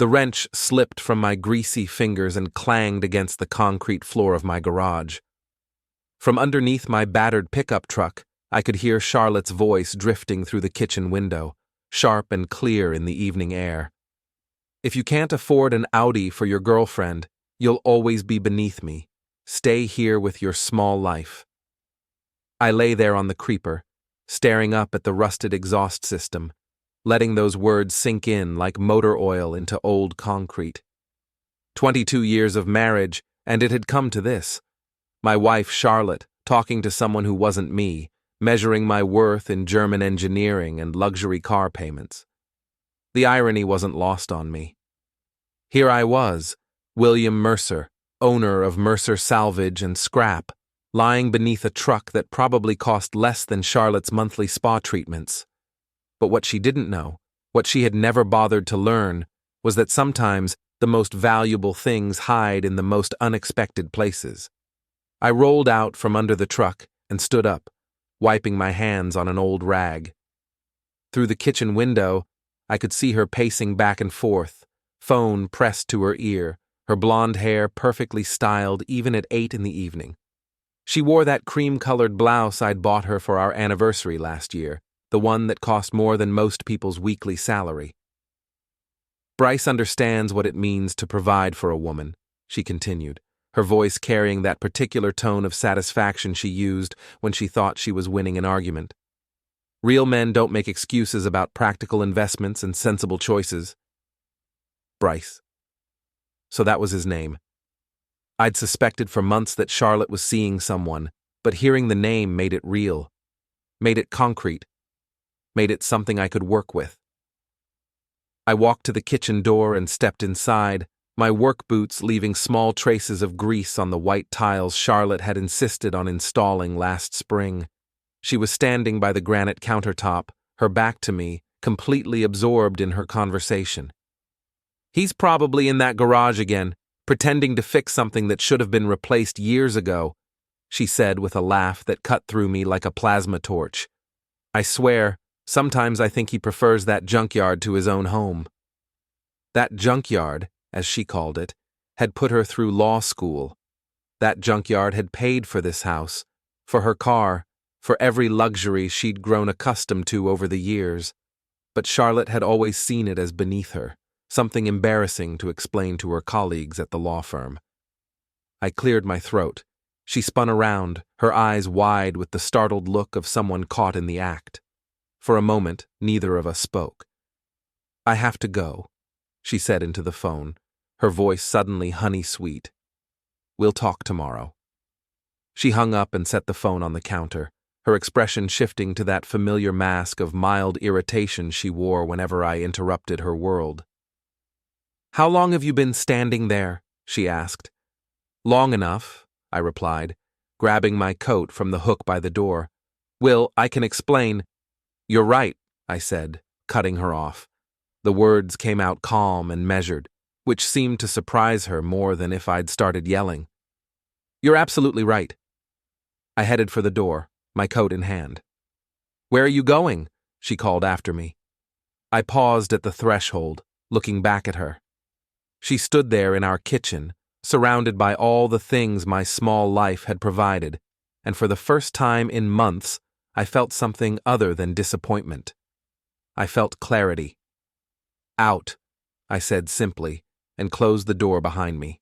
The wrench slipped from my greasy fingers and clanged against the concrete floor of my garage. From underneath my battered pickup truck, I could hear Charlotte's voice drifting through the kitchen window, sharp and clear in the evening air. "If you can't afford an Audi for your girlfriend, you'll always be beneath me. Stay here with your small life." I lay there on the creeper, staring up at the rusted exhaust system, letting those words sink in like motor oil into old concrete. 22 years of marriage, and it had come to this. My wife, Charlotte, talking to someone who wasn't me, measuring my worth in German engineering and luxury car payments. The irony wasn't lost on me. Here I was, William Mercer, owner of Mercer Salvage and Scrap, lying beneath a truck that probably cost less than Charlotte's monthly spa treatments. But what she didn't know, what she had never bothered to learn, was that sometimes the most valuable things hide in the most unexpected places. I rolled out from under the truck and stood up, wiping my hands on an old rag. Through the kitchen window, I could see her pacing back and forth, phone pressed to her ear, her blonde hair perfectly styled even at 8 in the evening. She wore that cream-colored blouse I'd bought her for our anniversary last year, the one that cost more than most people's weekly salary. "Bryce understands what it means to provide for a woman," she continued, her voice carrying that particular tone of satisfaction she used when she thought she was winning an argument. "Real men don't make excuses about practical investments and sensible choices." Bryce. So that was his name. I'd suspected for months that Charlotte was seeing someone, but hearing the name made it real, made it concrete, made it something I could work with. I walked to the kitchen door and stepped inside, my work boots leaving small traces of grease on the white tiles Charlotte had insisted on installing last spring. She was standing by the granite countertop, her back to me, completely absorbed in her conversation. "He's probably in that garage again, pretending to fix something that should have been replaced years ago," she said with a laugh that cut through me like a plasma torch. "I swear, sometimes I think he prefers that junkyard to his own home." That junkyard, as she called it, had put her through law school. That junkyard had paid for this house, for her car, for every luxury she'd grown accustomed to over the years. But Charlotte had always seen it as beneath her, something embarrassing to explain to her colleagues at the law firm. I cleared my throat. She spun around, her eyes wide with the startled look of someone caught in the act. For a moment, neither of us spoke. "I have to go," she said into the phone, her voice suddenly honey-sweet. "We'll talk tomorrow." She hung up and set the phone on the counter, her expression shifting to that familiar mask of mild irritation she wore whenever I interrupted her world. "How long have you been standing there?" she asked. "Long enough," I replied, grabbing my coat from the hook by the door. "Will, I can explain." "You're right," I said, cutting her off. The words came out calm and measured, which seemed to surprise her more than if I'd started yelling. "You're absolutely right." I headed for the door, my coat in hand. "Where are you going?" she called after me. I paused at the threshold, looking back at her. She stood there in our kitchen, surrounded by all the things my small life had provided, and for the first time in months, I felt something other than disappointment. I felt clarity. "Out," I said simply, and closed the door behind me.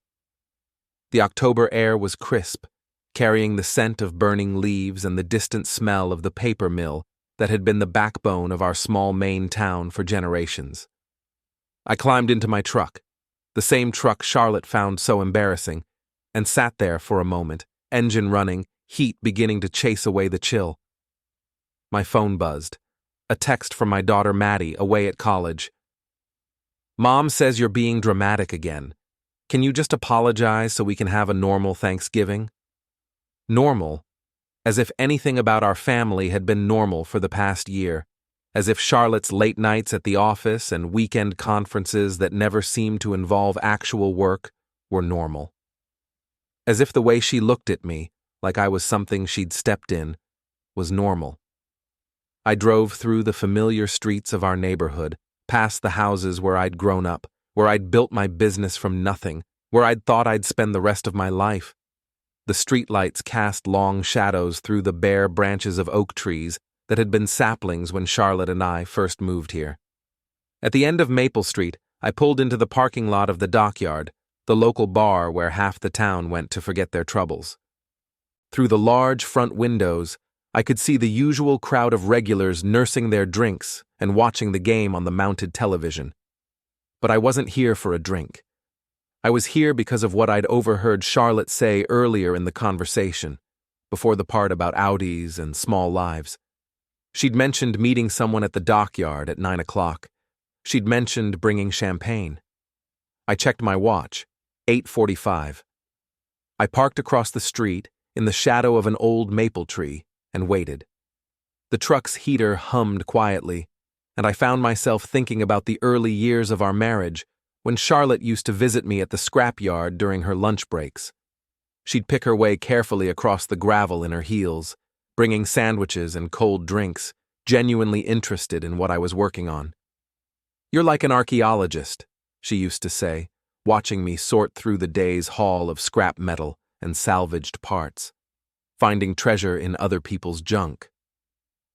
The October air was crisp, carrying the scent of burning leaves and the distant smell of the paper mill that had been the backbone of our small Maine town for generations. I climbed into my truck, the same truck Charlotte found so embarrassing, and sat there for a moment, engine running, heat beginning to chase away the chill. My phone buzzed. A text from my daughter Maddie, away at college. "Mom says you're being dramatic again. Can you just apologize so we can have a normal Thanksgiving?" Normal, as if anything about our family had been normal for the past year, as if Charlotte's late nights at the office and weekend conferences that never seemed to involve actual work were normal. As if the way she looked at me, like I was something she'd stepped in, was normal. I drove through the familiar streets of our neighborhood, past the houses where I'd grown up, where I'd built my business from nothing, where I'd thought I'd spend the rest of my life. The streetlights cast long shadows through the bare branches of oak trees that had been saplings when Charlotte and I first moved here. At the end of Maple Street, I pulled into the parking lot of the Dockyard, the local bar where half the town went to forget their troubles. Through the large front windows, I could see the usual crowd of regulars nursing their drinks and watching the game on the mounted television. But I wasn't here for a drink. I was here because of what I'd overheard Charlotte say earlier in the conversation, before the part about Audis and small lives. She'd mentioned meeting someone at the Dockyard at 9 o'clock. She'd mentioned bringing champagne. I checked my watch, 8:45. I parked across the street in the shadow of an old maple tree and waited. The truck's heater hummed quietly, and I found myself thinking about the early years of our marriage when Charlotte used to visit me at the scrapyard during her lunch breaks. She'd pick her way carefully across the gravel in her heels, bringing sandwiches and cold drinks, genuinely interested in what I was working on. "You're like an archaeologist," she used to say, watching me sort through the day's haul of scrap metal and salvaged parts, finding treasure in other people's junk.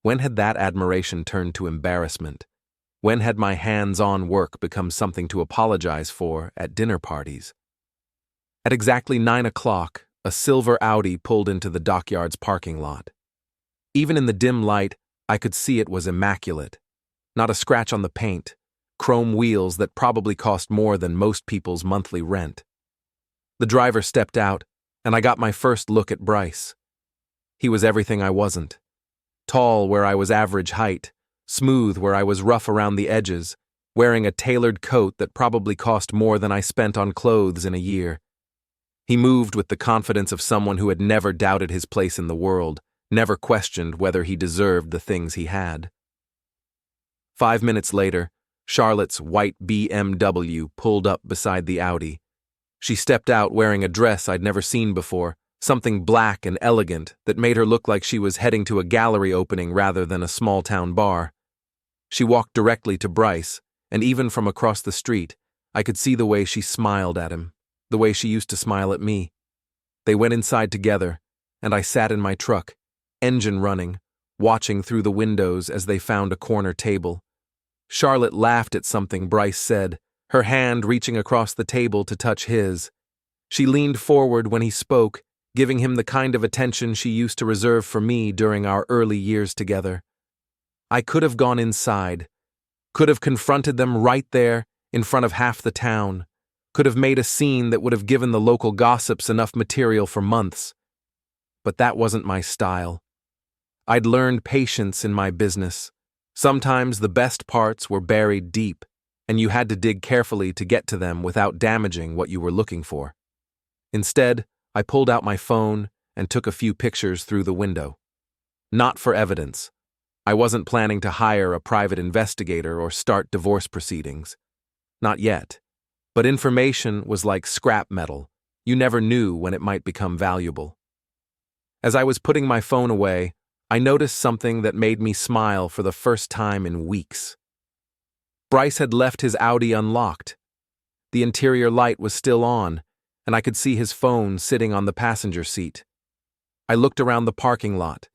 When had that admiration turned to embarrassment? When had my hands-on work become something to apologize for at dinner parties? At exactly 9 o'clock, a silver Audi pulled into the Dockyard's parking lot. Even in the dim light, I could see it was immaculate. Not a scratch on the paint, chrome wheels that probably cost more than most people's monthly rent. The driver stepped out, and I got my first look at Bryce. He was everything I wasn't. Tall where I was average height, smooth where I was rough around the edges, wearing a tailored coat that probably cost more than I spent on clothes in a year. He moved with the confidence of someone who had never doubted his place in the world, never questioned whether he deserved the things he had. 5 minutes later, Charlotte's white BMW pulled up beside the Audi. She stepped out wearing a dress I'd never seen before, something black and elegant that made her look like she was heading to a gallery opening rather than a small-town bar. She walked directly to Bryce, and even from across the street, I could see the way she smiled at him, the way she used to smile at me. They went inside together, and I sat in my truck, engine running, watching through the windows as they found a corner table. Charlotte laughed at something Bryce said, her hand reaching across the table to touch his. She leaned forward when he spoke, giving him the kind of attention she used to reserve for me during our early years together. I could have gone inside, could have confronted them right there in front of half the town, could have made a scene that would have given the local gossips enough material for months. But that wasn't my style. I'd learned patience in my business. Sometimes the best parts were buried deep, and you had to dig carefully to get to them without damaging what you were looking for. Instead, I pulled out my phone and took a few pictures through the window. Not for evidence. I wasn't planning to hire a private investigator or start divorce proceedings. Not yet. But information was like scrap metal. You never knew when it might become valuable. As I was putting my phone away, I noticed something that made me smile for the first time in weeks. Bryce had left his Audi unlocked. The interior light was still on, and I could see his phone sitting on the passenger seat. I looked around the parking lot,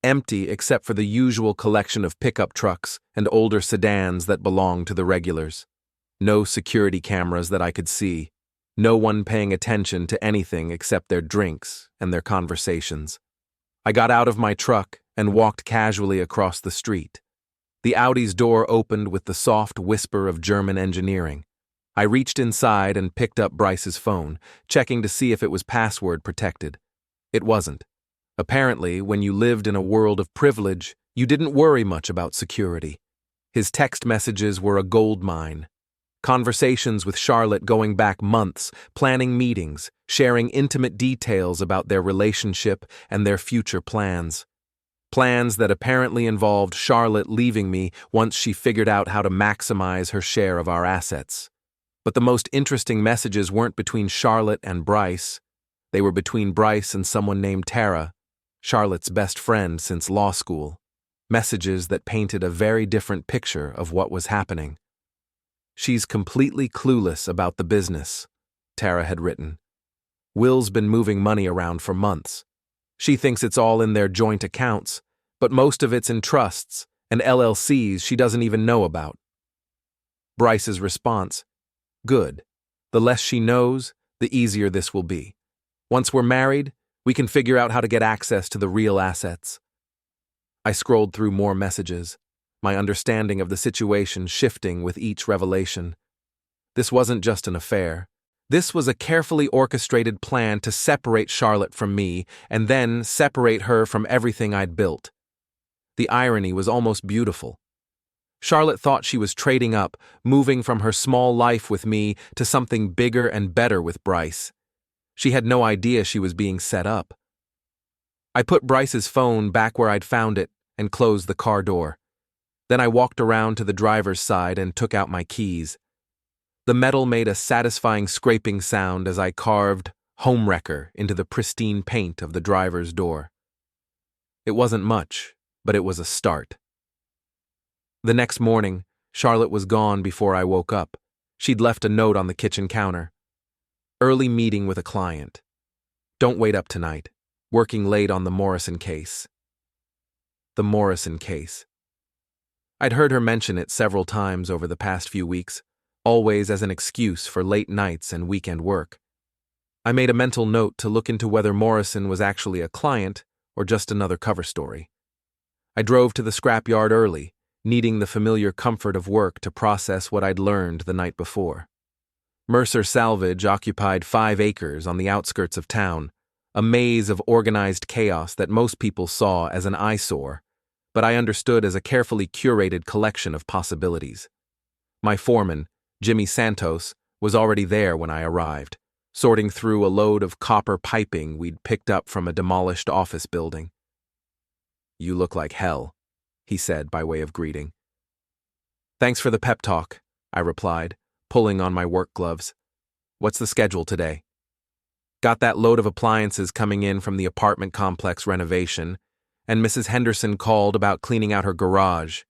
empty except for the usual collection of pickup trucks and older sedans that belonged to the regulars. No security cameras that I could see, no one paying attention to anything except their drinks and their conversations. I got out of my truck and walked casually across the street. The Audi's door opened with the soft whisper of German engineering. I reached inside and picked up Bryce's phone, checking to see if it was password protected. It wasn't. Apparently, when you lived in a world of privilege, you didn't worry much about security. His text messages were a gold mine. Conversations with Charlotte going back months, planning meetings, sharing intimate details about their relationship and their future plans. Plans that apparently involved Charlotte leaving me once she figured out how to maximize her share of our assets. But the most interesting messages weren't between Charlotte and Bryce. They were between Bryce and someone named Tara, Charlotte's best friend since law school. Messages that painted a very different picture of what was happening. She's completely clueless about the business, Tara had written. Will's been moving money around for months. She thinks it's all in their joint accounts, but most of it's in trusts and LLCs she doesn't even know about. Bryce's response: good. The less she knows, the easier this will be. Once we're married, we can figure out how to get access to the real assets. I scrolled through more messages, my understanding of the situation shifting with each revelation. This wasn't just an affair. This was a carefully orchestrated plan to separate Charlotte from me and then separate her from everything I'd built. The irony was almost beautiful. Charlotte thought she was trading up, moving from her small life with me to something bigger and better with Bryce. She had no idea she was being set up. I put Bryce's phone back where I'd found it and closed the car door. Then I walked around to the driver's side and took out my keys. The metal made a satisfying scraping sound as I carved "Homewrecker" into the pristine paint of the driver's door. It wasn't much, but it was a start. The next morning, Charlotte was gone before I woke up. She'd left a note on the kitchen counter. Early meeting with a client. Don't wait up tonight. Working late on the Morrison case. The Morrison case. I'd heard her mention it several times over the past few weeks, always as an excuse for late nights and weekend work. I made a mental note to look into whether Morrison was actually a client or just another cover story. I drove to the scrapyard early, needing the familiar comfort of work to process what I'd learned the night before. Mercer Salvage occupied 5 acres on the outskirts of town, a maze of organized chaos that most people saw as an eyesore, but I understood as a carefully curated collection of possibilities. My foreman, Jimmy Santos, was already there when I arrived, sorting through a load of copper piping we'd picked up from a demolished office building. "You look like hell," he said by way of greeting. "Thanks for the pep talk," I replied, pulling on my work gloves. "What's the schedule today?" "Got that load of appliances coming in from the apartment complex renovation, and Mrs. Henderson called about cleaning out her garage.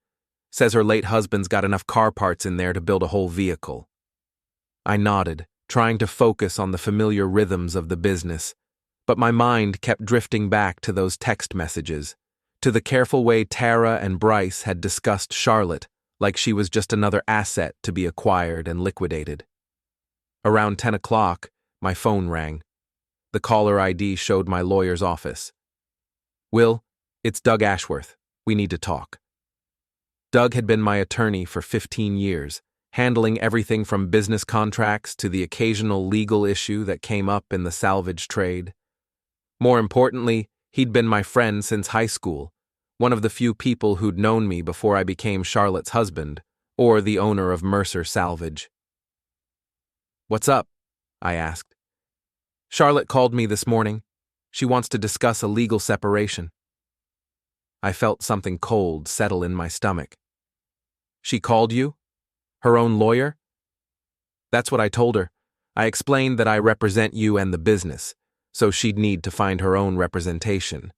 Says her late husband's got enough car parts in there to build a whole vehicle." I nodded, trying to focus on the familiar rhythms of the business, but my mind kept drifting back to those text messages, to the careful way Tara and Bryce had discussed Charlotte like she was just another asset to be acquired and liquidated. Around 10 o'clock, my phone rang. The caller ID showed my lawyer's office. "Will, it's Doug Ashworth. We need to talk." Doug had been my attorney for 15 years, handling everything from business contracts to the occasional legal issue that came up in the salvage trade. More importantly, he'd been my friend since high school, one of the few people who'd known me before I became Charlotte's husband, or the owner of Mercer Salvage. "What's up?" I asked. "Charlotte called me this morning. She wants to discuss a legal separation." I felt something cold settle in my stomach. "She called you? Her own lawyer?" "That's what I told her. I explained that I represent you and the business, so she'd need to find her own representation.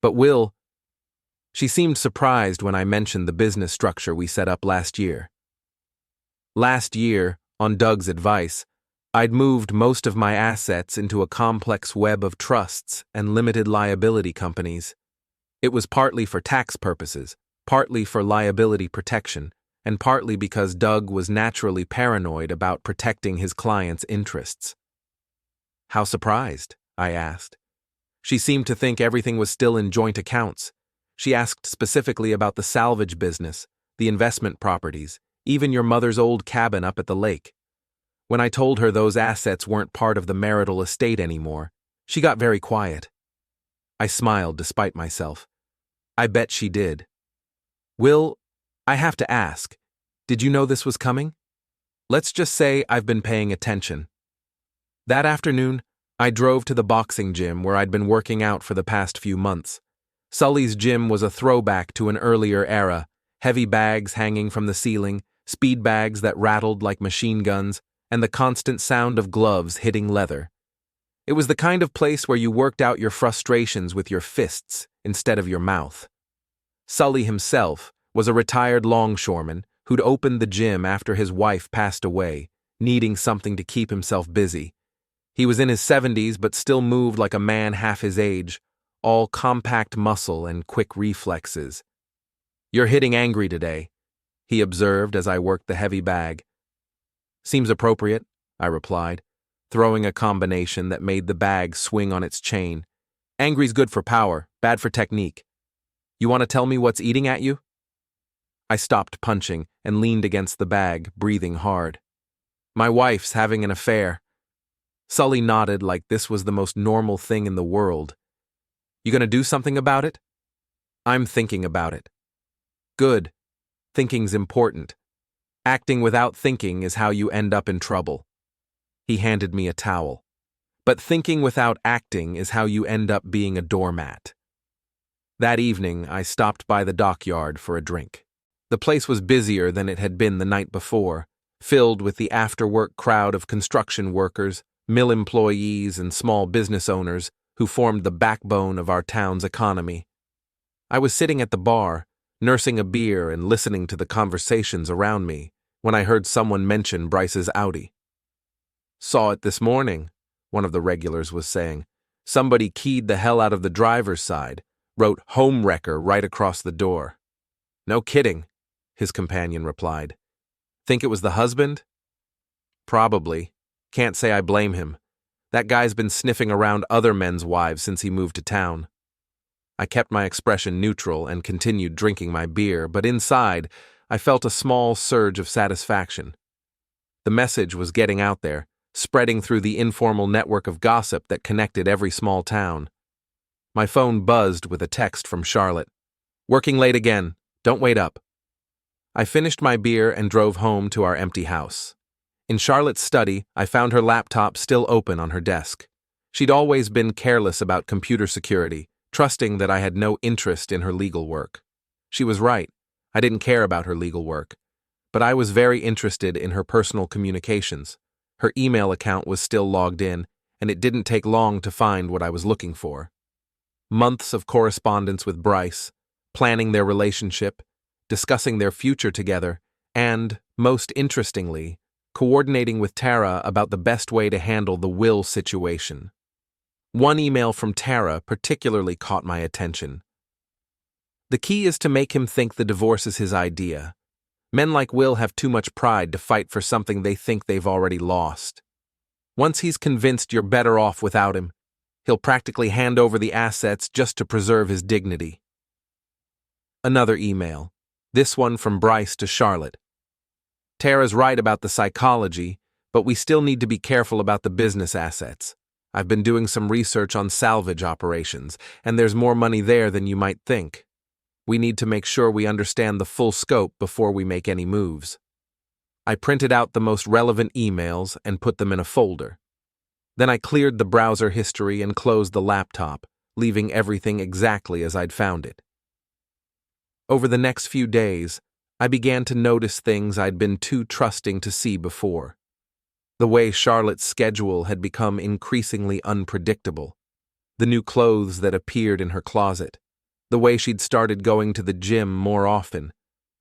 But Will..." She seemed surprised when I mentioned the business structure we set up last year. Last year, on Doug's advice, I'd moved most of my assets into a complex web of trusts and limited liability companies. It was partly for tax purposes, partly for liability protection, and partly because Doug was naturally paranoid about protecting his clients' interests. "How surprised?" I asked. She seemed to think everything was still in joint accounts. She asked specifically about the salvage business, the investment properties, even your mother's old cabin up at the lake. When I told her those assets weren't part of the marital estate anymore, she got very quiet. I smiled despite myself. I bet she did. "Will, I have to ask, did you know this was coming?" "Let's just say I've been paying attention." That afternoon, I drove to the boxing gym where I'd been working out for the past few months. Sully's gym was a throwback to an earlier era, heavy bags hanging from the ceiling, speed bags that rattled like machine guns, and the constant sound of gloves hitting leather. It was the kind of place where you worked out your frustrations with your fists instead of your mouth. Sully himself was a retired longshoreman who'd opened the gym after his wife passed away, needing something to keep himself busy. He was in his 70s but still moved like a man half his age, all compact muscle and quick reflexes. "You're hitting angry today," he observed as I worked the heavy bag. "Seems appropriate," I replied, throwing a combination that made the bag swing on its chain. "Angry's good for power, bad for technique. You want to tell me what's eating at you?" I stopped punching and leaned against the bag, breathing hard. "My wife's having an affair." Sully nodded like this was the most normal thing in the world. "You gonna do something about it?" "I'm thinking about it." "Good. Thinking's important. Acting without thinking is how you end up in trouble." He handed me a towel. "But thinking without acting is how you end up being a doormat." That evening, I stopped by the dockyard for a drink. The place was busier than it had been the night before, filled with the after-work crowd of construction workers, mill employees, and small business owners who formed the backbone of our town's economy. I was sitting at the bar, nursing a beer and listening to the conversations around me, when I heard someone mention Bryce's Audi. "Saw it this morning," one of the regulars was saying. "Somebody keyed the hell out of the driver's side, wrote home wrecker right across the door." "No kidding," his companion replied. "Think it was the husband?" "Probably. Can't say I blame him. That guy's been sniffing around other men's wives since he moved to town." I kept my expression neutral and continued drinking my beer, but inside, I felt a small surge of satisfaction. The message was getting out there, spreading through the informal network of gossip that connected every small town. My phone buzzed with a text from Charlotte. "Working late again. Don't wait up." I finished my beer and drove home to our empty house. In Charlotte's study, I found her laptop still open on her desk. She'd always been careless about computer security, trusting that I had no interest in her legal work. She was right. I didn't care about her legal work. But I was very interested in her personal communications. Her email account was still logged in, and it didn't take long to find what I was looking for. Months of correspondence with Bryce, planning their relationship, discussing their future together, and, most interestingly, coordinating with Tara about the best way to handle the Will situation. One email from Tara particularly caught my attention. "The key is to make him think the divorce is his idea. Men like Will have too much pride to fight for something they think they've already lost. Once he's convinced you're better off without him, he'll practically hand over the assets just to preserve his dignity." Another email, this one from Bryce to Charlotte. "Tara's right about the psychology, but we still need to be careful about the business assets. I've been doing some research on salvage operations, and there's more money there than you might think. We need to make sure we understand the full scope before we make any moves." I printed out the most relevant emails and put them in a folder. Then I cleared the browser history and closed the laptop, leaving everything exactly as I'd found it. Over the next few days, I began to notice things I'd been too trusting to see before. The way Charlotte's schedule had become increasingly unpredictable. The new clothes that appeared in her closet. The way she'd started going to the gym more often,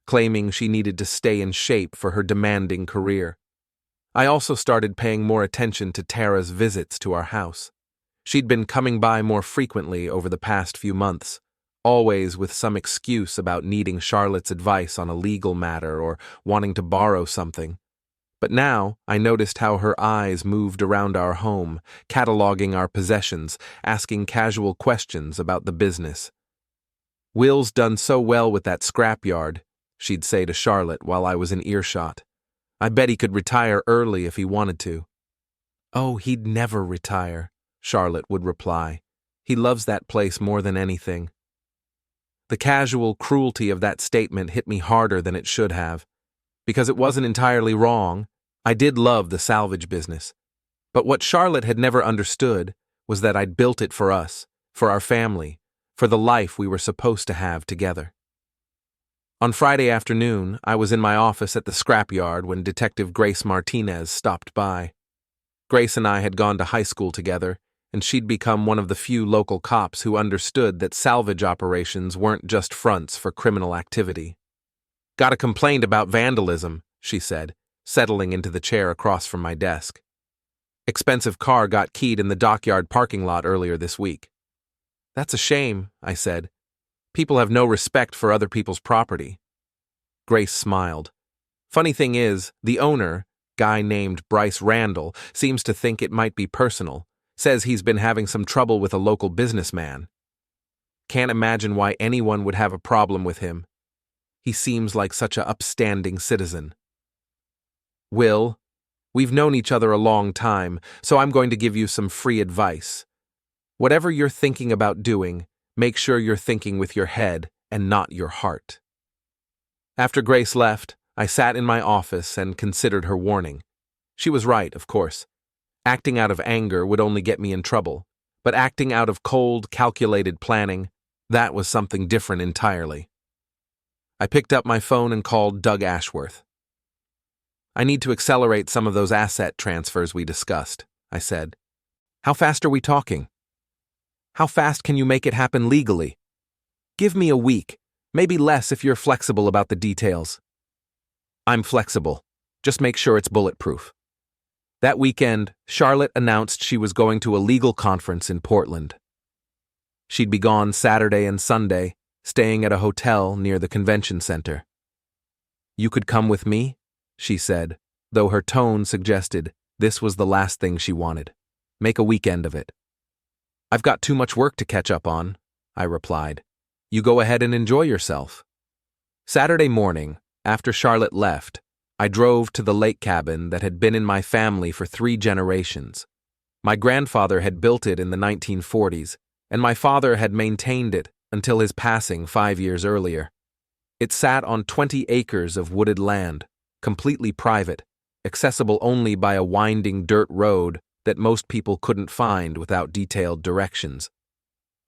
claiming she needed to stay in shape for her demanding career. I also started paying more attention to Tara's visits to our house. She'd been coming by more frequently over the past few months, always with some excuse about needing Charlotte's advice on a legal matter or wanting to borrow something. But now I noticed how her eyes moved around our home, cataloging our possessions, asking casual questions about the business. "Will's done so well with that scrapyard," she'd say to Charlotte while I was in earshot. "I bet he could retire early if he wanted to." "Oh, he'd never retire," Charlotte would reply. "He loves that place more than anything." The casual cruelty of that statement hit me harder than it should have. Because it wasn't entirely wrong, I did love the salvage business. But what Charlotte had never understood was that I'd built it for us, for our family, for the life we were supposed to have together. On Friday afternoon, I was in my office at the scrapyard when Detective Grace Martinez stopped by. Grace and I had gone to high school together, and she'd become one of the few local cops who understood that salvage operations weren't just fronts for criminal activity. Got a complaint about vandalism, she said, settling into the chair across from my desk. Expensive car got keyed in the dockyard parking lot earlier this week. That's a shame, I said. People have no respect for other people's property. Grace smiled. Funny thing is, the owner, guy named Bryce Randall, seems to think it might be personal. Says he's been having some trouble with a local businessman. Can't imagine why anyone would have a problem with him. He seems like such an upstanding citizen. Will, we've known each other a long time, so I'm going to give you some free advice. Whatever you're thinking about doing, make sure you're thinking with your head and not your heart. After Grace left, I sat in my office and considered her warning. She was right, of course. Acting out of anger would only get me in trouble, but acting out of cold, calculated planning, that was something different entirely. I picked up my phone and called Doug Ashworth. I need to accelerate some of those asset transfers we discussed, I said. How fast are we talking? How fast can you make it happen legally? Give me a week, maybe less if you're flexible about the details. I'm flexible. Just make sure it's bulletproof. That weekend, Charlotte announced she was going to a legal conference in Portland. She'd be gone Saturday and Sunday, staying at a hotel near the convention center. You could come with me, she said, though her tone suggested this was the last thing she wanted. Make a weekend of it. I've got too much work to catch up on, I replied. You go ahead and enjoy yourself. Saturday morning, after Charlotte left, I drove to the lake cabin that had been in my family for 3 generations. My grandfather had built it in the 1940s, and my father had maintained it until his passing 5 years earlier. It sat on 20 acres of wooded land, completely private, accessible only by a winding dirt road that most people couldn't find without detailed directions.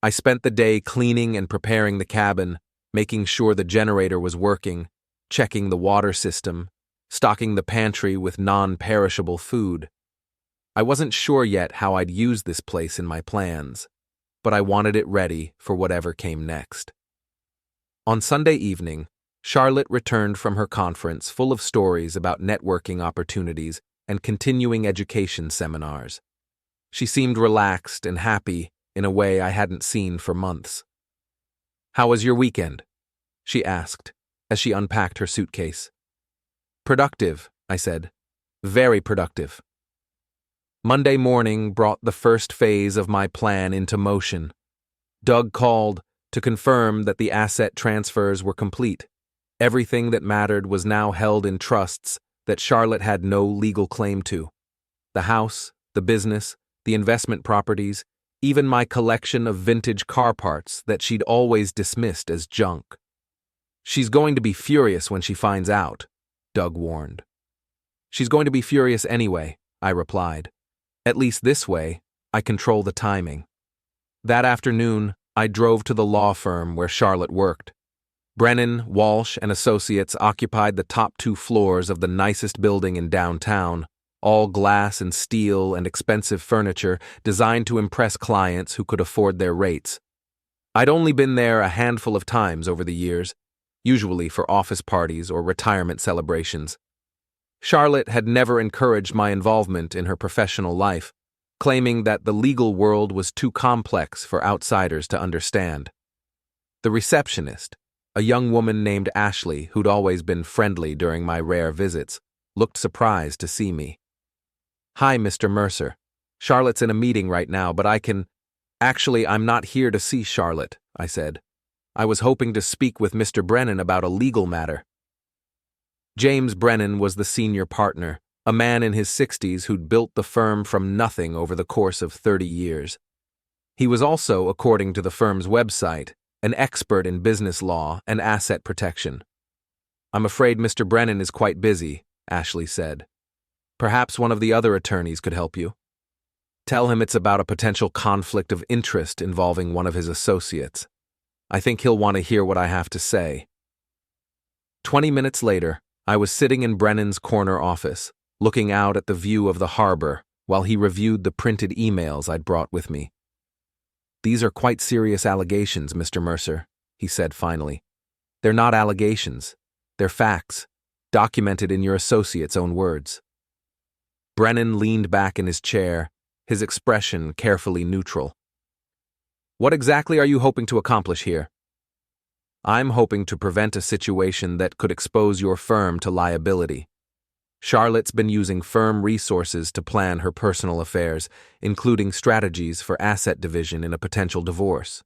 I spent the day cleaning and preparing the cabin, making sure the generator was working, checking the water system, stocking the pantry with non-perishable food. I wasn't sure yet how I'd use this place in my plans, but I wanted it ready for whatever came next. On Sunday evening, Charlotte returned from her conference full of stories about networking opportunities and continuing education seminars. She seemed relaxed and happy in a way I hadn't seen for months. How was your weekend? She asked as she unpacked her suitcase. Productive, I said. Very productive. Monday morning brought the first phase of my plan into motion. Doug called to confirm that the asset transfers were complete. Everything that mattered was now held in trusts that Charlotte had no legal claim to. The house, the business, the investment properties, even my collection of vintage car parts that she'd always dismissed as junk. She's going to be furious when she finds out, Doug warned. She's going to be furious anyway, I replied. At least this way, I control the timing. That afternoon, I drove to the law firm where Charlotte worked. Brennan, Walsh, and Associates occupied the top 2 floors of the nicest building in downtown, all glass and steel and expensive furniture designed to impress clients who could afford their rates. I'd only been there a handful of times over the years, usually for office parties or retirement celebrations. Charlotte had never encouraged my involvement in her professional life, claiming that the legal world was too complex for outsiders to understand. The receptionist, a young woman named Ashley who'd always been friendly during my rare visits, looked surprised to see me. Hi, Mr. Mercer. Charlotte's in a meeting right now, but I can... Actually, I'm not here to see Charlotte, I said. I was hoping to speak with Mr. Brennan about a legal matter. James Brennan was the senior partner, a man in his 60s who'd built the firm from nothing over the course of 30 years. He was also, according to the firm's website, an expert in business law and asset protection. I'm afraid Mr. Brennan is quite busy, Ashley said. Perhaps one of the other attorneys could help you. Tell him it's about a potential conflict of interest involving one of his associates. I think he'll want to hear what I have to say. 20 minutes later, I was sitting in Brennan's corner office, looking out at the view of the harbor while he reviewed the printed emails I'd brought with me. These are quite serious allegations, Mr. Mercer, he said finally. They're not allegations. They're facts, documented in your associate's own words. Brennan leaned back in his chair, his expression carefully neutral. What exactly are you hoping to accomplish here? I'm hoping to prevent a situation that could expose your firm to liability. Charlotte's been using firm resources to plan her personal affairs, including strategies for asset division in a potential divorce.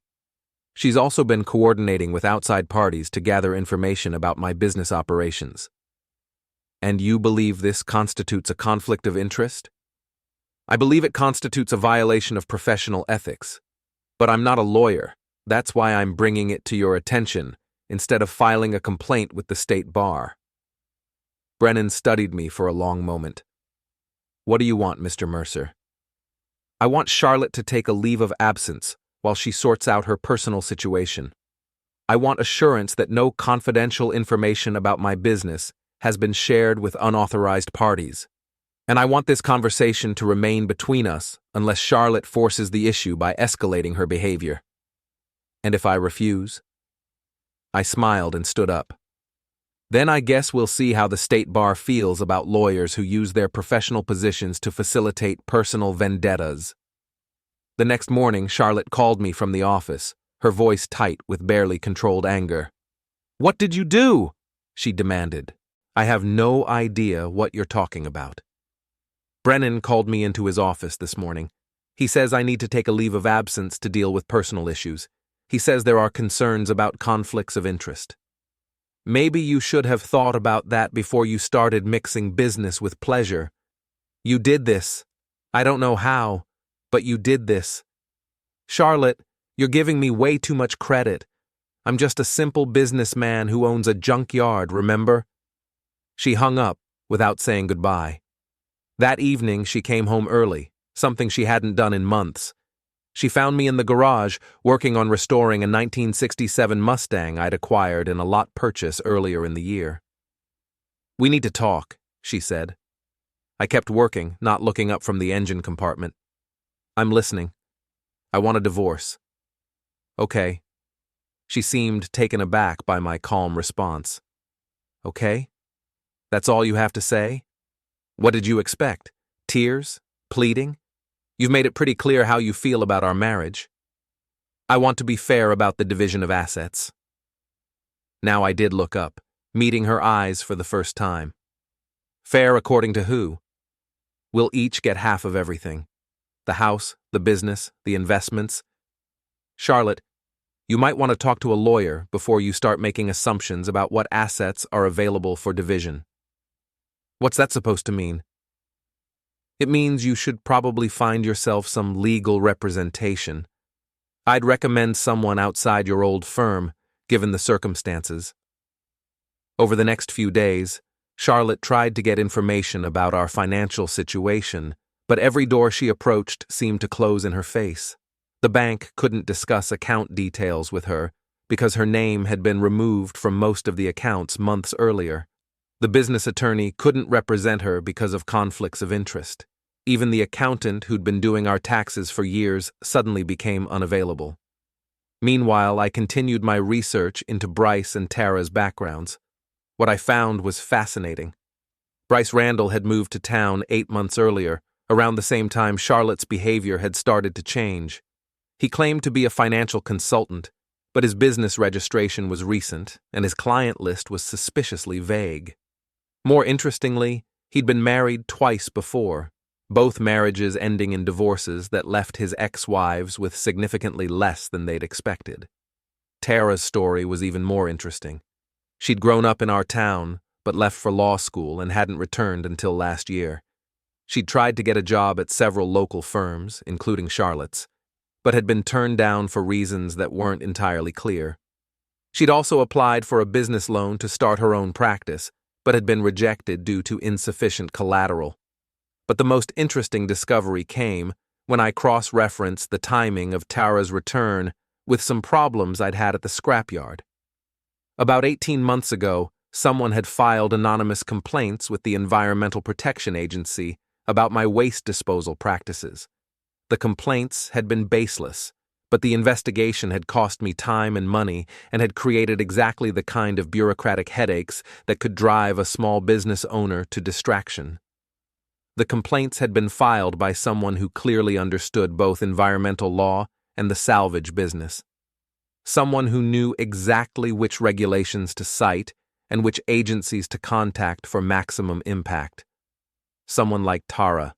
She's also been coordinating with outside parties to gather information about my business operations. And you believe this constitutes a conflict of interest? I believe it constitutes a violation of professional ethics. But I'm not a lawyer. That's why I'm bringing it to your attention, instead of filing a complaint with the state bar. Brennan studied me for a long moment. What do you want, Mr. Mercer? I want Charlotte to take a leave of absence while she sorts out her personal situation. I want assurance that no confidential information about my business has been shared with unauthorized parties. And I want this conversation to remain between us unless Charlotte forces the issue by escalating her behavior. And if I refuse? I smiled and stood up. Then I guess we'll see how the state bar feels about lawyers who use their professional positions to facilitate personal vendettas. The next morning, Charlotte called me from the office, her voice tight with barely controlled anger. What did you do? She demanded. I have no idea what you're talking about. Brennan called me into his office this morning. He says I need to take a leave of absence to deal with personal issues. He says there are concerns about conflicts of interest. Maybe you should have thought about that before you started mixing business with pleasure. You did this. I don't know how, but you did this. Charlotte, you're giving me way too much credit. I'm just a simple businessman who owns a junkyard, remember? She hung up without saying goodbye. That evening, she came home early, something she hadn't done in months. She found me in the garage, working on restoring a 1967 Mustang I'd acquired in a lot purchase earlier in the year. We need to talk, she said. I kept working, not looking up from the engine compartment. I'm listening. I want a divorce. Okay. She seemed taken aback by my calm response. Okay? That's all you have to say? What did you expect? Tears? Pleading? You've made it pretty clear how you feel about our marriage. I want to be fair about the division of assets. Now I did look up, meeting her eyes for the first time. Fair according to who? We'll each get half of everything. The house, the business, the investments. Charlotte, you might want to talk to a lawyer before you start making assumptions about what assets are available for division. What's that supposed to mean? It means you should probably find yourself some legal representation. I'd recommend someone outside your old firm, given the circumstances. Over the next few days, Charlotte tried to get information about our financial situation, but every door she approached seemed to close in her face. The bank couldn't discuss account details with her because her name had been removed from most of the accounts months earlier. The business attorney couldn't represent her because of conflicts of interest. Even the accountant who'd been doing our taxes for years suddenly became unavailable. Meanwhile, I continued my research into Bryce and Tara's backgrounds. What I found was fascinating. Bryce Randall had moved to town 8 months earlier, around the same time Charlotte's behavior had started to change. He claimed to be a financial consultant, but his business registration was recent, and his client list was suspiciously vague. More interestingly, he'd been married twice before, both marriages ending in divorces that left his ex-wives with significantly less than they'd expected. Tara's story was even more interesting. She'd grown up in our town, but left for law school and hadn't returned until last year. She'd tried to get a job at several local firms, including Charlotte's, but had been turned down for reasons that weren't entirely clear. She'd also applied for a business loan to start her own practice, but had been rejected due to insufficient collateral. But the most interesting discovery came when I cross-referenced the timing of Tara's return with some problems I'd had at the scrapyard. About 18 months ago, someone had filed anonymous complaints with the Environmental Protection Agency about my waste disposal practices. The complaints had been baseless, but the investigation had cost me time and money and had created exactly the kind of bureaucratic headaches that could drive a small business owner to distraction. The complaints had been filed by someone who clearly understood both environmental law and the salvage business. Someone who knew exactly which regulations to cite and which agencies to contact for maximum impact. Someone like Tara.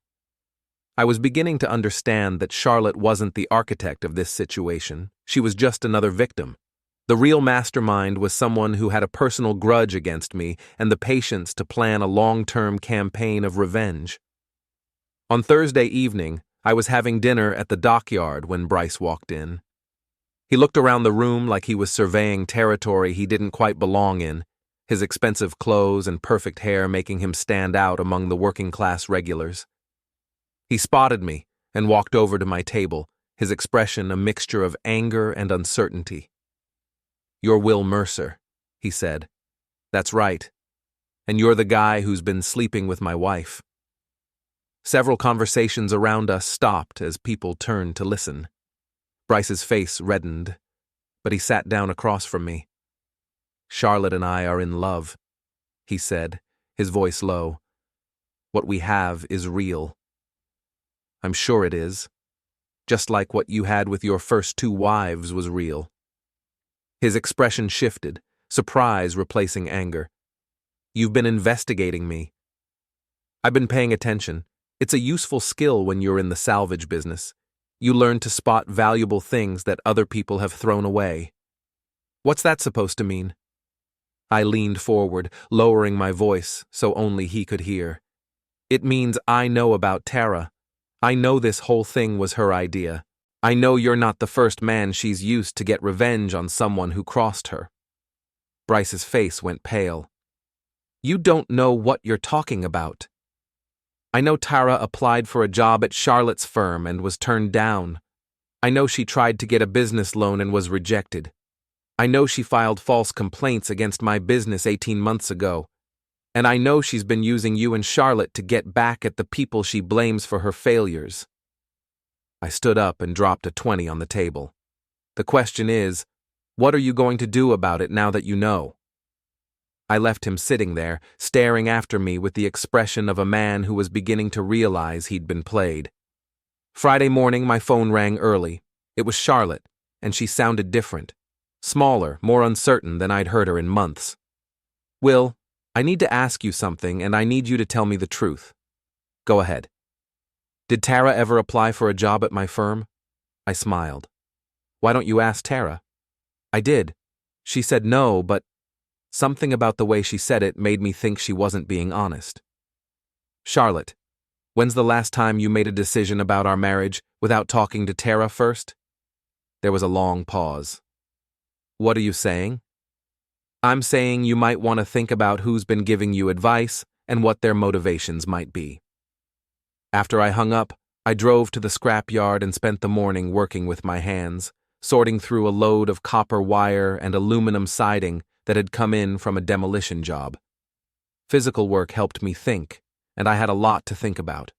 I was beginning to understand that Charlotte wasn't the architect of this situation. She was just another victim. The real mastermind was someone who had a personal grudge against me and the patience to plan a long-term campaign of revenge. On Thursday evening, I was having dinner at the dockyard when Bryce walked in. He looked around the room like he was surveying territory he didn't quite belong in, his expensive clothes and perfect hair making him stand out among the working-class regulars. He spotted me and walked over to my table, his expression a mixture of anger and uncertainty. "You're Will Mercer," he said. "That's right. And you're the guy who's been sleeping with my wife." Several conversations around us stopped as people turned to listen. Bryce's face reddened, but he sat down across from me. "Charlotte and I are in love," he said, his voice low. "What we have is real. I'm sure it is. Just like what you had with your first 2 wives was real." His expression shifted, surprise replacing anger. "You've been investigating me." "I've been paying attention. It's a useful skill when you're in the salvage business. You learn to spot valuable things that other people have thrown away." "What's that supposed to mean?" I leaned forward, lowering my voice so only he could hear. "It means I know about Tara. I know this whole thing was her idea. I know you're not the first man she's used to get revenge on someone who crossed her." Bryce's face went pale. "You don't know what you're talking about." "I know Tara applied for a job at Charlotte's firm and was turned down. I know she tried to get a business loan and was rejected. I know she filed false complaints against my business 18 months ago. And I know she's been using you and Charlotte to get back at the people she blames for her failures." I stood up and dropped a 20 on the table. "The question is, what are you going to do about it now that you know?" I left him sitting there, staring after me with the expression of a man who was beginning to realize he'd been played. Friday morning, my phone rang early. It was Charlotte, and she sounded different. Smaller, more uncertain than I'd heard her in months. "Will, I need to ask you something, and I need you to tell me the truth." "Go ahead." "Did Tara ever apply for a job at my firm?" I smiled. "Why don't you ask Tara?" "I did. She said no, but something about the way she said it made me think she wasn't being honest." "Charlotte, when's the last time you made a decision about our marriage without talking to Tara first?" There was a long pause. "What are you saying?" "I'm saying you might want to think about who's been giving you advice and what their motivations might be." After I hung up, I drove to the scrapyard and spent the morning working with my hands, sorting through a load of copper wire and aluminum siding that had come in from a demolition job. Physical work helped me think, and I had a lot to think about.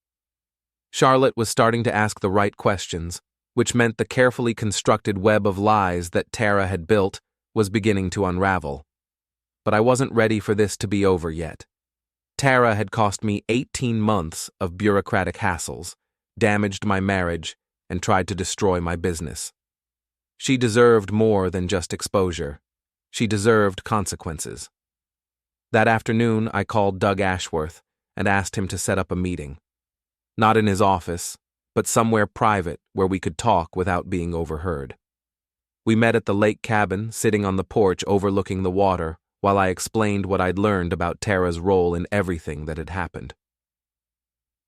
Charlotte was starting to ask the right questions, which meant the carefully constructed web of lies that Tara had built was beginning to unravel. But I wasn't ready for this to be over yet. Tara had cost me 18 months of bureaucratic hassles, damaged my marriage, and tried to destroy my business. She deserved more than just exposure. She deserved consequences. That afternoon, I called Doug Ashworth and asked him to set up a meeting. Not in his office, but somewhere private where we could talk without being overheard. We met at the lake cabin, sitting on the porch overlooking the water, while I explained what I'd learned about Tara's role in everything that had happened.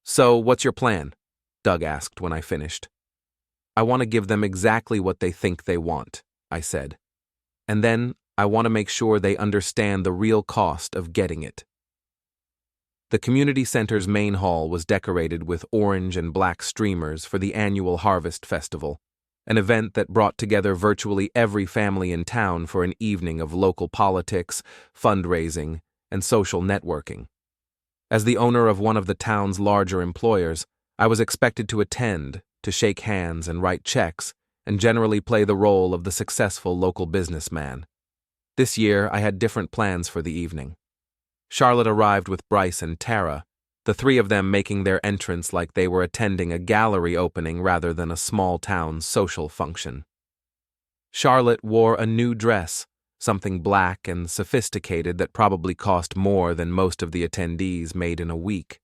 "So, what's your plan?" Doug asked when I finished. "I want to give them exactly what they think they want," I said. "And then I want to make sure they understand the real cost of getting it." The community center's main hall was decorated with orange and black streamers for the annual Harvest Festival, an event that brought together virtually every family in town for an evening of local politics, fundraising, and social networking. As the owner of one of the town's larger employers, I was expected to attend, to shake hands and write checks, and generally play the role of the successful local businessman. This year, I had different plans for the evening. Charlotte arrived with Bryce and Tara, the three of them making their entrance like they were attending a gallery opening rather than a small-town social function. Charlotte wore a new dress, something black and sophisticated that probably cost more than most of the attendees made in a week.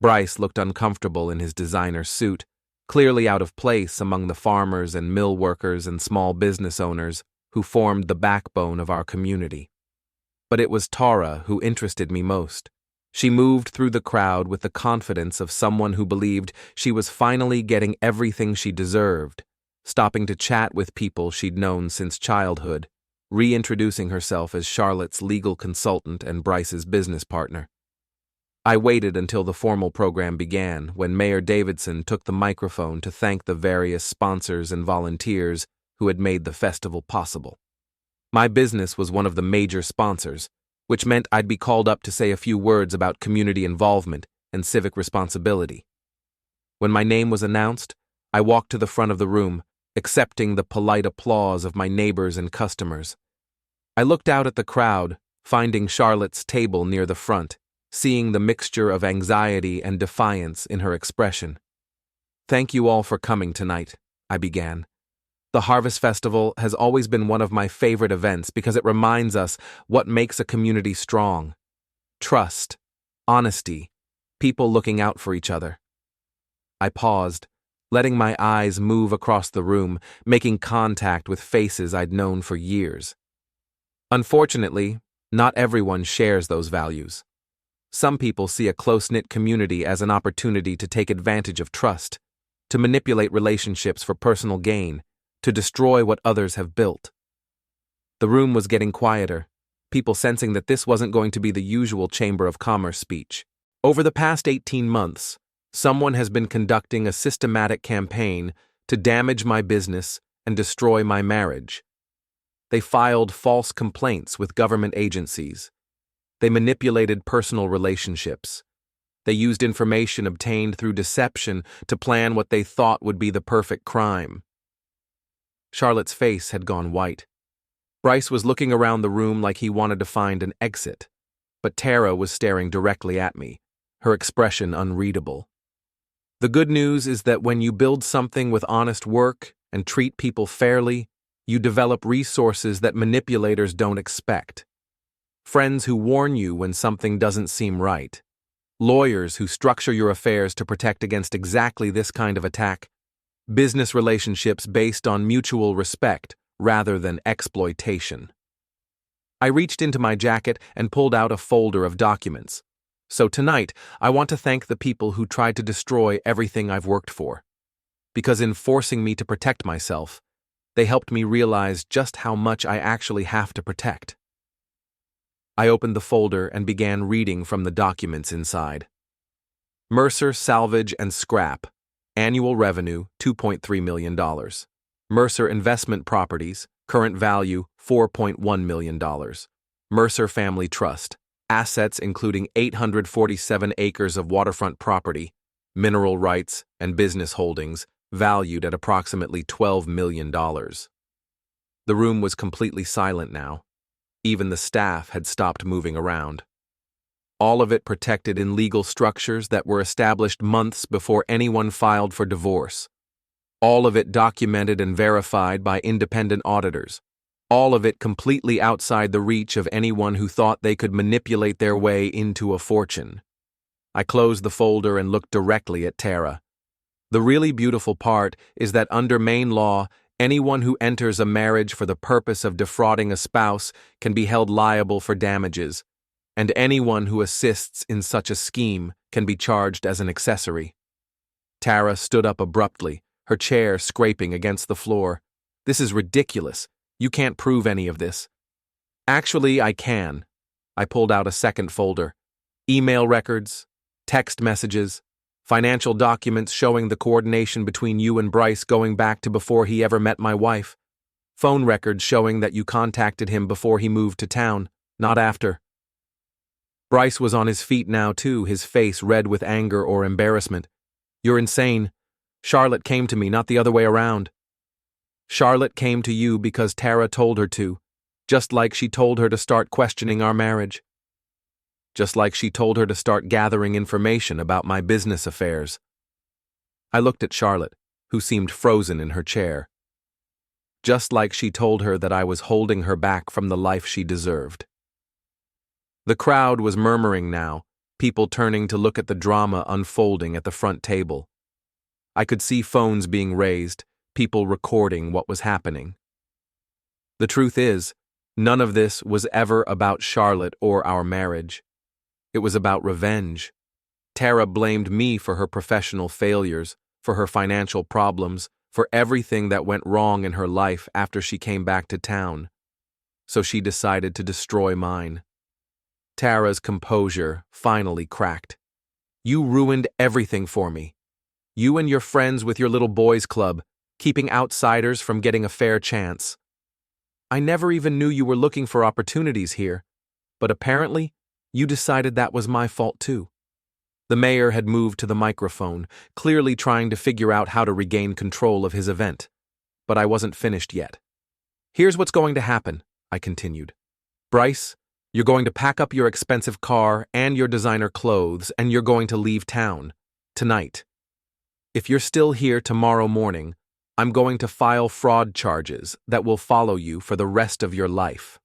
Bryce looked uncomfortable in his designer suit, clearly out of place among the farmers and mill workers and small business owners who formed the backbone of our community. But it was Tara who interested me most. She moved through the crowd with the confidence of someone who believed she was finally getting everything she deserved, stopping to chat with people she'd known since childhood, reintroducing herself as Charlotte's legal consultant and Bryce's business partner. I waited until the formal program began, when Mayor Davidson took the microphone to thank the various sponsors and volunteers who had made the festival possible. My business was one of the major sponsors, which meant I'd be called up to say a few words about community involvement and civic responsibility. When my name was announced, I walked to the front of the room, accepting the polite applause of my neighbors and customers. I looked out at the crowd, finding Charlotte's table near the front, seeing the mixture of anxiety and defiance in her expression. "Thank you all for coming tonight," I began. "The Harvest Festival has always been one of my favorite events because it reminds us what makes a community strong. Trust, honesty, people looking out for each other." I paused, letting my eyes move across the room, making contact with faces I'd known for years. Unfortunately, not everyone shares those values. Some people see a close-knit community as an opportunity to take advantage of trust, to manipulate relationships for personal gain, to destroy what others have built. The room was getting quieter, people sensing that this wasn't going to be the usual Chamber of Commerce speech. Over the past 18 months, someone has been conducting a systematic campaign to damage my business and destroy my marriage. They filed false complaints with government agencies. They manipulated personal relationships. They used information obtained through deception to plan what they thought would be the perfect crime. Charlotte's face had gone white. Bryce was looking around the room like he wanted to find an exit, but Tara was staring directly at me, her expression unreadable. The good news is that when you build something with honest work and treat people fairly, you develop resources that manipulators don't expect. Friends who warn you when something doesn't seem right. Lawyers who structure your affairs to protect against exactly this kind of attack. Business relationships based on mutual respect rather than exploitation. I reached into my jacket and pulled out a folder of documents. So tonight, I want to thank the people who tried to destroy everything I've worked for. Because in forcing me to protect myself, they helped me realize just how much I actually have to protect. I opened the folder and began reading from the documents inside. Mercer Salvage and Scrap. Annual revenue, $2.3 million. Mercer Investment Properties, current value, $4.1 million. Mercer Family Trust, assets including 847 acres of waterfront property, mineral rights, and business holdings, valued at approximately $12 million. The room was completely silent now. Even the staff had stopped moving around. All of it protected in legal structures that were established months before anyone filed for divorce. All of it documented and verified by independent auditors. All of it completely outside the reach of anyone who thought they could manipulate their way into a fortune. I closed the folder and looked directly at Tara. The really beautiful part is that under Maine law, anyone who enters a marriage for the purpose of defrauding a spouse can be held liable for damages, and anyone who assists in such a scheme can be charged as an accessory. Tara stood up abruptly, her chair scraping against the floor. "This is ridiculous. You can't prove any of this." "Actually, I can." I pulled out a second folder. Email records, text messages, financial documents showing the coordination between you and Bryce going back to before he ever met my wife. Phone records showing that you contacted him before he moved to town, not after. Bryce was on his feet now too, his face red with anger or embarrassment. "You're insane. Charlotte came to me, not the other way around." Charlotte came to you because Tara told her to, just like she told her to start questioning our marriage. Just like she told her to start gathering information about my business affairs. I looked at Charlotte, who seemed frozen in her chair. Just like she told her that I was holding her back from the life she deserved. The crowd was murmuring now, people turning to look at the drama unfolding at the front table. I could see phones being raised, people recording what was happening. The truth is, none of this was ever about Charlotte or our marriage. It was about revenge. Tara blamed me for her professional failures, for her financial problems, for everything that went wrong in her life after she came back to town. So she decided to destroy mine. Tara's composure finally cracked. You ruined everything for me. You and your friends with your little boys' club, keeping outsiders from getting a fair chance. I never even knew you were looking for opportunities here, but apparently, you decided that was my fault too. The mayor had moved to the microphone, clearly trying to figure out how to regain control of his event. But I wasn't finished yet. Here's what's going to happen, I continued. Bryce, you're going to pack up your expensive car and your designer clothes, and you're going to leave town. Tonight. If you're still here tomorrow morning, I'm going to file fraud charges that will follow you for the rest of your life.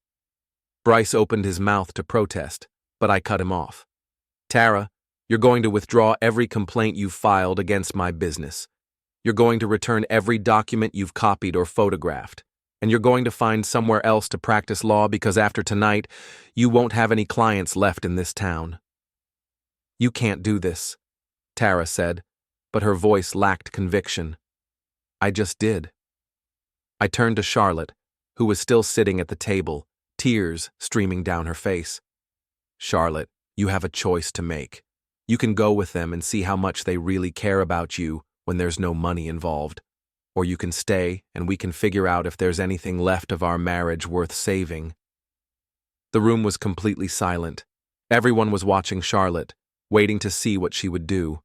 Bryce opened his mouth to protest, but I cut him off. Tara, you're going to withdraw every complaint you've filed against my business. You're going to return every document you've copied or photographed. And you're going to find somewhere else to practice law because after tonight, you won't have any clients left in this town. You can't do this, Tara said, but her voice lacked conviction. I just did. I turned to Charlotte, who was still sitting at the table, tears streaming down her face. Charlotte, you have a choice to make. You can go with them and see how much they really care about you when there's no money involved. Or you can stay and we can figure out if there's anything left of our marriage worth saving. The room was completely silent. Everyone was watching Charlotte, waiting to see what she would do.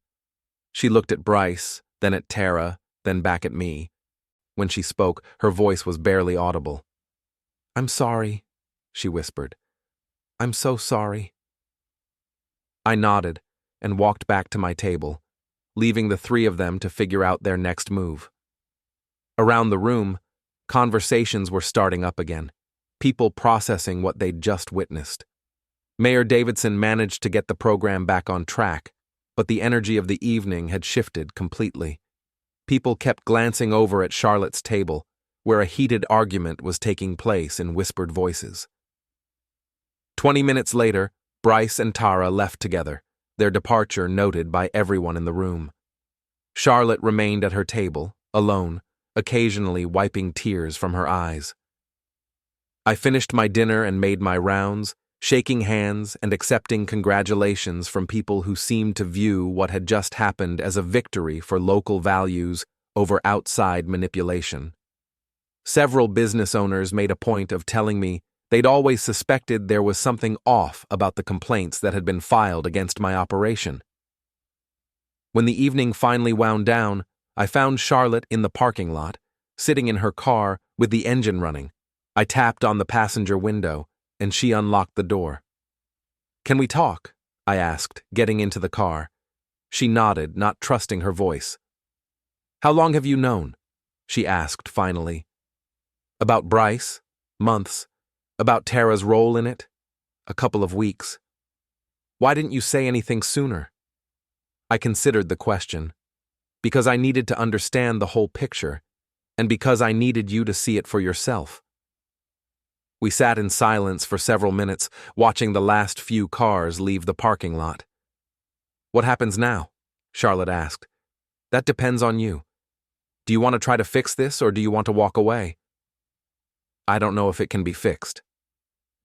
She looked at Bryce, then at Tara, then back at me. When she spoke, her voice was barely audible. I'm sorry, she whispered. I'm so sorry. I nodded and walked back to my table, leaving the three of them to figure out their next move. Around the room, conversations were starting up again, people processing what they'd just witnessed. Mayor Davidson managed to get the program back on track, but the energy of the evening had shifted completely. People kept glancing over at Charlotte's table, where a heated argument was taking place in whispered voices. 20 minutes later, Bryce and Tara left together, their departure noted by everyone in the room. Charlotte remained at her table, alone, occasionally wiping tears from her eyes. I finished my dinner and made my rounds, shaking hands and accepting congratulations from people who seemed to view what had just happened as a victory for local values over outside manipulation. Several business owners made a point of telling me they'd always suspected there was something off about the complaints that had been filed against my operation. When the evening finally wound down, I found Charlotte in the parking lot, sitting in her car with the engine running. I tapped on the passenger window, and she unlocked the door. Can we talk? I asked, getting into the car. She nodded, not trusting her voice. How long have you known? She asked finally. About Bryce? Months. About Tara's role in it? A couple of weeks. Why didn't you say anything sooner? I considered the question. Because I needed to understand the whole picture, and because I needed you to see it for yourself. We sat in silence for several minutes, watching the last few cars leave the parking lot. What happens now? Charlotte asked. That depends on you. Do you want to try to fix this, or do you want to walk away? I don't know if it can be fixed.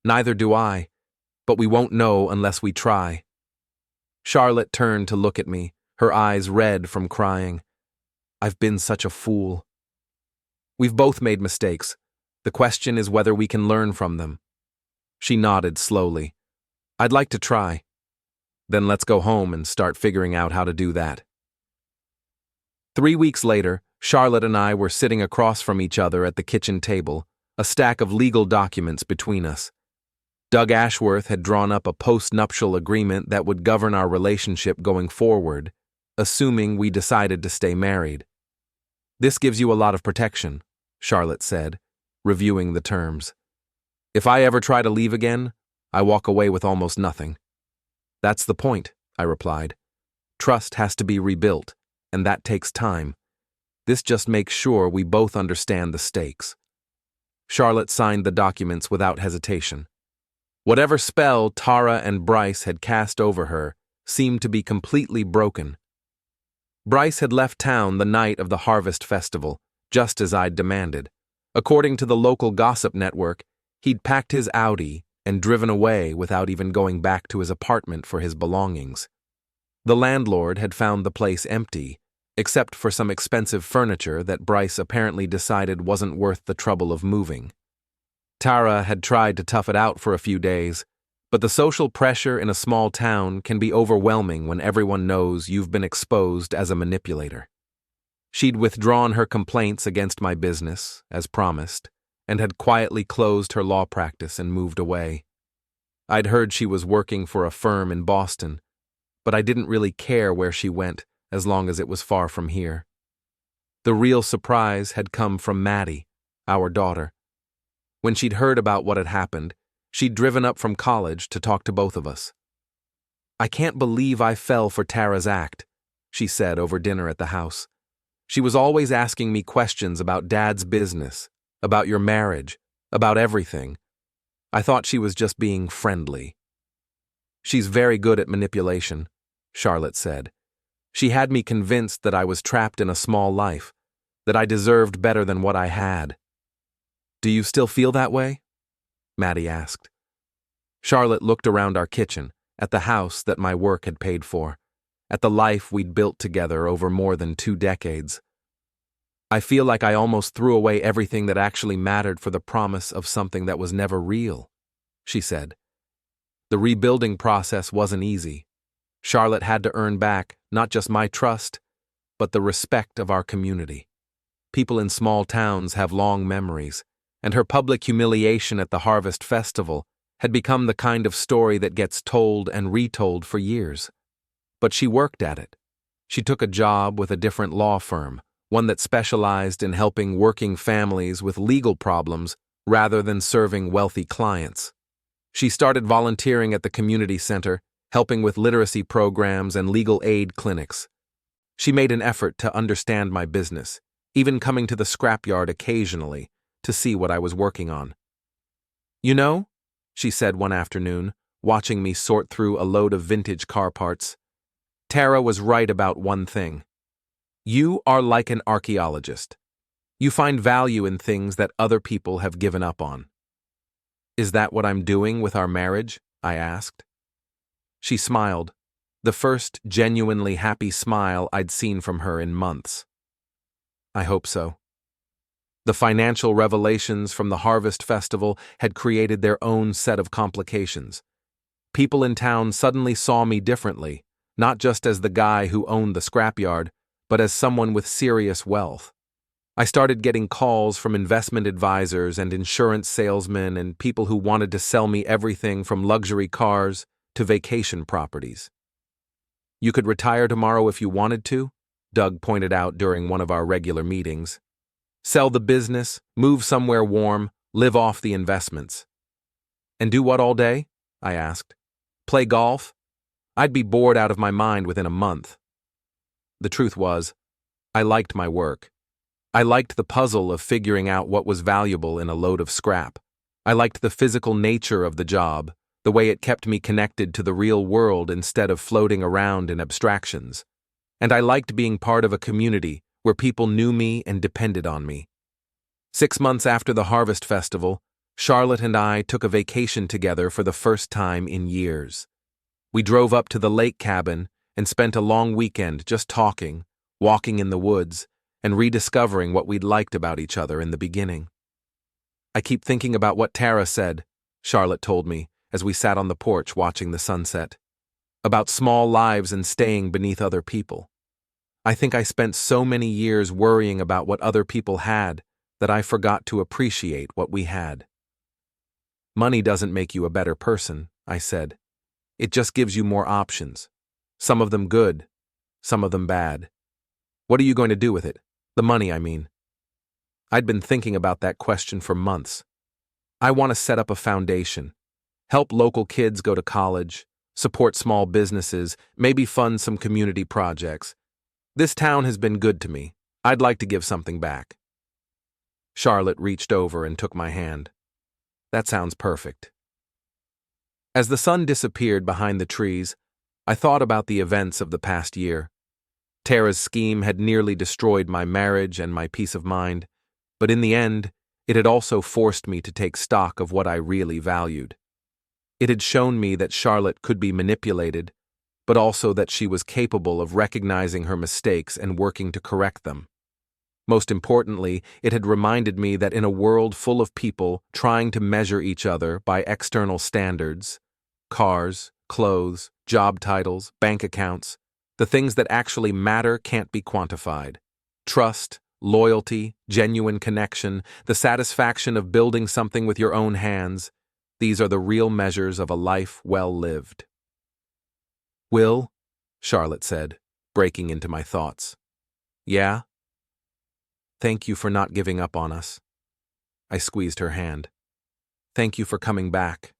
Neither do I, but we won't know unless we try. Charlotte turned to look at me, her eyes red from crying. I've been such a fool. We've both made mistakes. The question is whether we can learn from them. She nodded slowly. I'd like to try. Then let's go home and start figuring out how to do that. 3 weeks later, Charlotte and I were sitting across from each other at the kitchen table, a stack of legal documents between us. Doug Ashworth had drawn up a post-nuptial agreement that would govern our relationship going forward, assuming we decided to stay married. "This gives you a lot of protection," Charlotte said, reviewing the terms. "If I ever try to leave again, I walk away with almost nothing." "That's the point," I replied. "Trust has to be rebuilt, and that takes time. This just makes sure we both understand the stakes." Charlotte signed the documents without hesitation. Whatever spell Tara and Bryce had cast over her seemed to be completely broken. Bryce had left town the night of the Harvest Festival, just as I'd demanded. According to the local gossip network, he'd packed his Audi and driven away without even going back to his apartment for his belongings. The landlord had found the place empty, except for some expensive furniture that Bryce apparently decided wasn't worth the trouble of moving. Tara had tried to tough it out for a few days, but the social pressure in a small town can be overwhelming when everyone knows you've been exposed as a manipulator. She'd withdrawn her complaints against my business, as promised, and had quietly closed her law practice and moved away. I'd heard she was working for a firm in Boston, but I didn't really care where she went as long as it was far from here. The real surprise had come from Maddie, our daughter. When she'd heard about what had happened, she'd driven up from college to talk to both of us. "I can't believe I fell for Tara's act," she said over dinner at the house. "She was always asking me questions about Dad's business, about your marriage, about everything. I thought she was just being friendly." "She's very good at manipulation," Charlotte said. "She had me convinced that I was trapped in a small life, that I deserved better than what I had." "Do you still feel that way?" Maddie asked. Charlotte looked around our kitchen, at the house that my work had paid for, at the life we'd built together over more than 2 decades. "I feel like I almost threw away everything that actually mattered for the promise of something that was never real," she said. "The rebuilding process wasn't easy. Charlotte had to earn back not just my trust, but the respect of our community. People in small towns have long memories, and her public humiliation at the Harvest Festival had become the kind of story that gets told and retold for years. But she worked at it. She took a job with a different law firm, one that specialized in helping working families with legal problems rather than serving wealthy clients. She started volunteering at the community center, helping with literacy programs and legal aid clinics. She made an effort to understand my business, even coming to the scrapyard occasionally to see what I was working on. "You know," she said one afternoon, watching me sort through a load of vintage car parts, "Tara was right about one thing. You are like an archaeologist. You find value in things that other people have given up on." "Is that what I'm doing with our marriage?" I asked. She smiled, the first genuinely happy smile I'd seen from her in months. "I hope so." The financial revelations from the Harvest Festival had created their own set of complications. People in town suddenly saw me differently, not just as the guy who owned the scrapyard, but as someone with serious wealth. I started getting calls from investment advisors and insurance salesmen and people who wanted to sell me everything from luxury cars to vacation properties. "You could retire tomorrow if you wanted to," Doug pointed out during one of our regular meetings. "Sell the business, move somewhere warm, live off the investments." "And do what all day?" I asked. "Play golf?" I'd be bored out of my mind within a month. The truth was, I liked my work. I liked the puzzle of figuring out what was valuable in a load of scrap. I liked the physical nature of the job, the way it kept me connected to the real world instead of floating around in abstractions. And I liked being part of a community where people knew me and depended on me. 6 months after the Harvest Festival, Charlotte and I took a vacation together for the first time in years. We drove up to the lake cabin and spent a long weekend just talking, walking in the woods, and rediscovering what we'd liked about each other in the beginning. "I keep thinking about what Tara said," Charlotte told me as we sat on the porch watching the sunset. "About small lives and staying beneath other people. I think I spent so many years worrying about what other people had that I forgot to appreciate what we had. Money doesn't make you a better person, I said. It just gives you more options. Some of them good, some of them bad. What are you going to do with it? The money, I mean. I'd been thinking about that question for months. I want to set up a foundation, help local kids go to college, support small businesses, maybe fund some community projects. This town has been good to me. I'd like to give something back. Charlotte reached over and took my hand. That sounds perfect. As the sun disappeared behind the trees, I thought about the events of the past year. Tara's scheme had nearly destroyed my marriage and my peace of mind, but in the end, it had also forced me to take stock of what I really valued. It had shown me that Charlotte could be manipulated, but also that she was capable of recognizing her mistakes and working to correct them. Most importantly, it had reminded me that in a world full of people trying to measure each other by external standards, cars, clothes, job titles, bank accounts, the things that actually matter can't be quantified. Trust, loyalty, genuine connection, the satisfaction of building something with your own hands, these are the real measures of a life well lived. Will, Charlotte said, breaking into my thoughts. Yeah? Thank you for not giving up on us. I squeezed her hand. Thank you for coming back.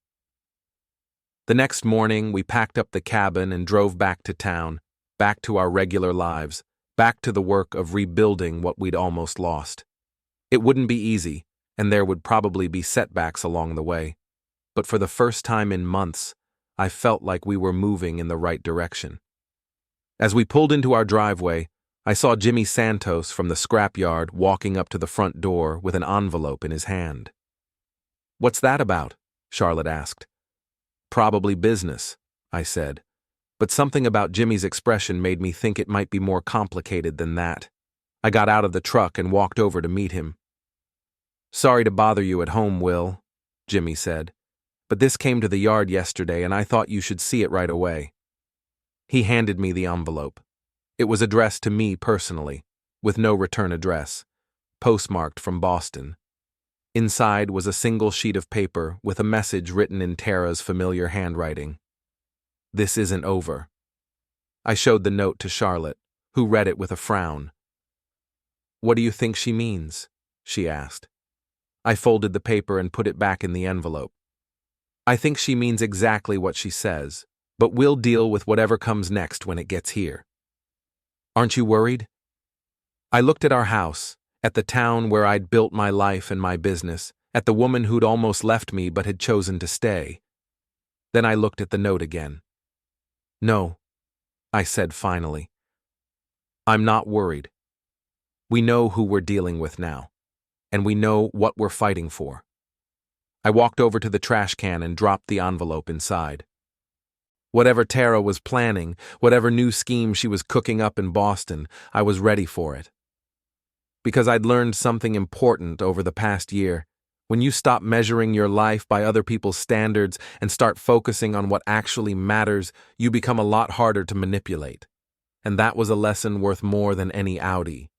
The next morning, we packed up the cabin and drove back to town, back to our regular lives, back to the work of rebuilding what we'd almost lost. It wouldn't be easy, and there would probably be setbacks along the way. But for the first time in months, I felt like we were moving in the right direction. As we pulled into our driveway, I saw Jimmy Santos from the scrapyard walking up to the front door with an envelope in his hand. What's that about? Charlotte asked. Probably business, I said, but something about Jimmy's expression made me think it might be more complicated than that. I got out of the truck and walked over to meet him. Sorry to bother you at home, Will, Jimmy said, but this came to the yard yesterday and I thought you should see it right away. He handed me the envelope. It was addressed to me personally, with no return address, postmarked from Boston. Inside was a single sheet of paper with a message written in Tara's familiar handwriting. This isn't over. I showed the note to Charlotte, who read it with a frown. What do you think she means? She asked. I folded the paper and put it back in the envelope. I think she means exactly what she says, but we'll deal with whatever comes next when it gets here. Aren't you worried? I looked at our house, at the town where I'd built my life and my business, at the woman who'd almost left me but had chosen to stay. Then I looked at the note again. No, I said finally. I'm not worried. We know who we're dealing with now, and we know what we're fighting for. I walked over to the trash can and dropped the envelope inside. Whatever Tara was planning, whatever new scheme she was cooking up in Boston, I was ready for it. Because I'd learned something important over the past year. When you stop measuring your life by other people's standards and start focusing on what actually matters, you become a lot harder to manipulate. And that was a lesson worth more than any Audi.